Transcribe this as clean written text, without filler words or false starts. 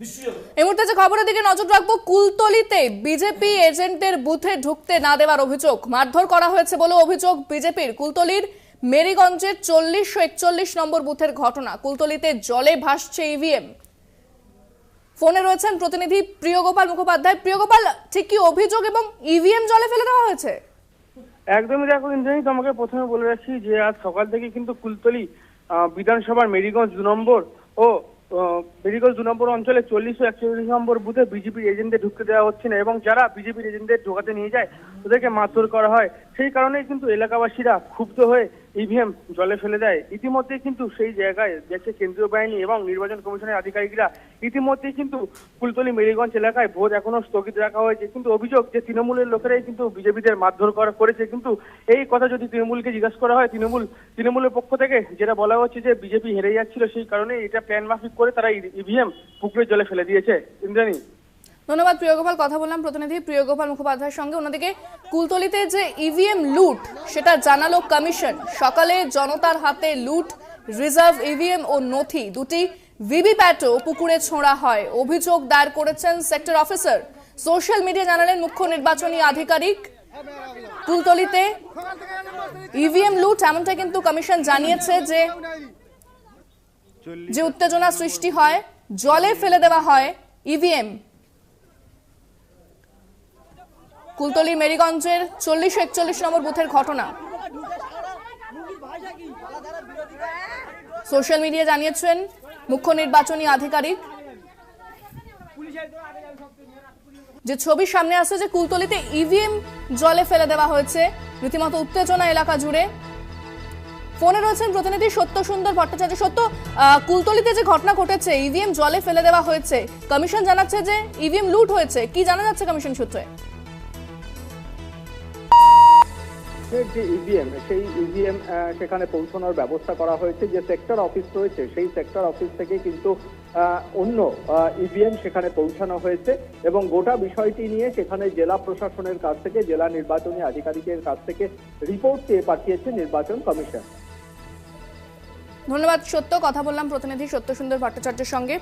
এই মুহূর্তে যে খবরের দিকে নজর রাখবো, কুলতলিতে বিজেপি এজেন্টদের বুথে ঢুকতে না দেওয়ার অভিযোগ, মারধর করা হয়েছে বলে অভিযোগ বিজেপির। কুলতলির মেরিগঞ্জের 40 ও 41 নম্বর বুথের ঘটনা। কুলতলিতে জলে ভাসছে ইভিএম। ফোনে রয়েছেন প্রতিনিধি প্রিয়গোপাল মুখোপাধ্যায়। প্রিয়গোপাল, ঠিক কি অভিযোগ এবং ইভিএম জলে ফেলে দেওয়া হয়েছে? একদমই দেখো ইন্দ্রাণী, তোমাকে প্রথমে বলে রাখি যে আজ সকাল থেকে কিন্তু কুলতলি বিধানসভার মেরিগঞ্জ 2 নম্বর ও মেরিগঞ্জ 2 নম্বর অঞ্চলে 40 ও 41 নম্বর বুথে বিজেপির এজেন্টদের ঢুকতে দেওয়া হচ্ছে না এবং যারা বিজেপির এজেন্টদের ঢোকাতে নিয়ে যায় ওদেরকে মারধর করা হয়। সেই কারণেই কিন্তু এলাকাবাসীরা ক্ষুব্ধ হয়ে ইভিএম জলে ফেলে দেয়। ইতিমধ্যে কিন্তু সেই জায়গায় দেশে কেন্দ্রীয় বাহিনী এবং নির্বাচন কমিশনের আধিকারিকরা ইতিমধ্যেই কিন্তু কুলতলি মেরিগঞ্জ এলাকায় ভোট এখনো স্থগিত রাখা হয়েছে। কিন্তু অভিযোগ যে তৃণমূলের লোকেরাই কিন্তু বিজেপিদের মারধর করেছে। কিন্তু এই কথা যদি তৃণমূলকে জিজ্ঞাসা করা হয়, তৃণমূলের পক্ষ থেকে যেটা বলা হচ্ছে যে বিজেপি হেরে যাচ্ছিল, সেই কারণে এটা প্ল্যান মাফিক করে তারা ইভিএম পুকুরের জলে ফেলে দিয়েছে। ইন্দ্রাণী, ধন্যবাদ প্রিয়গোপাল। কথা বললাম প্রতিনিধি প্রিয়গোপাল মুখোপাধ্যায়ের সঙ্গে। অন্যদিকে কুলতলিতে যে ইভিএম লুট সেটা জানালো কমিশন। সকালে জনতার হাতে লুট, রিজার্ভ ইভিএম ও নথি দুটি ভিভিপ্যাটও পুকুরে ছোঁড়া হয়। অভিযোগ দায়ের করেছেন সেক্টর অফিসার। সোশ্যাল মিডিয়া জানালেন মুখ্য নির্বাচনী আধিকারিক। কুলতলিতে ইভিএম লুট এমনটা কিন্তু কমিশন জানিয়েছে যে উত্তেজনা সৃষ্টি হয়, জলে ফেলে দেওয়া হয় ইভিএম। কুলতলি মেরিগঞ্জের 40 ও 41 নম্বর বুথের ঘটনা। সোশ্যাল মিডিয়া জানিয়েছেন মুখ্য নির্বাচনী আধিকারিক। যে ছবি সামনে আসছে যে কুলতলিতে ইভিএম জলে ফেলে দেওয়া হয়েছে, রীতিমতো উত্তেজনা এলাকা জুড়ে। ফোনে রয়েছেন প্রতিনিধি সত্য সুন্দর ভট্টাচার্য। সত্য, কুলতলিতে যে ঘটনা ঘটেছে, ইভিএম জলে ফেলে দেওয়া হয়েছে, কমিশন জানাচ্ছে যে ইভিএম লুট হয়েছে, কি জানা যাচ্ছে কমিশন সূত্রে? যে ইভিএম, সেই ইভিএম সেখানে পৌঁছানোর ব্যবস্থা করা হয়েছে। যে সেক্টর অফিস রয়েছে সেই সেক্টর অফিস থেকে কিন্তু অন্য ইভিএম সেখানে পৌঁছানো হয়েছে এবং গোটা বিষয়টি নিয়ে সেখানে জেলা প্রশাসনের কাছ থেকে, জেলা নির্বাচনী আধিকারিকের কাছ থেকে রিপোর্ট চেয়ে পাঠিয়েছে নির্বাচন কমিশন। ধন্যবাদ সত্য। কথা বললাম প্রতিনিধি সত্য সুন্দর ভট্টাচার্যের সঙ্গে।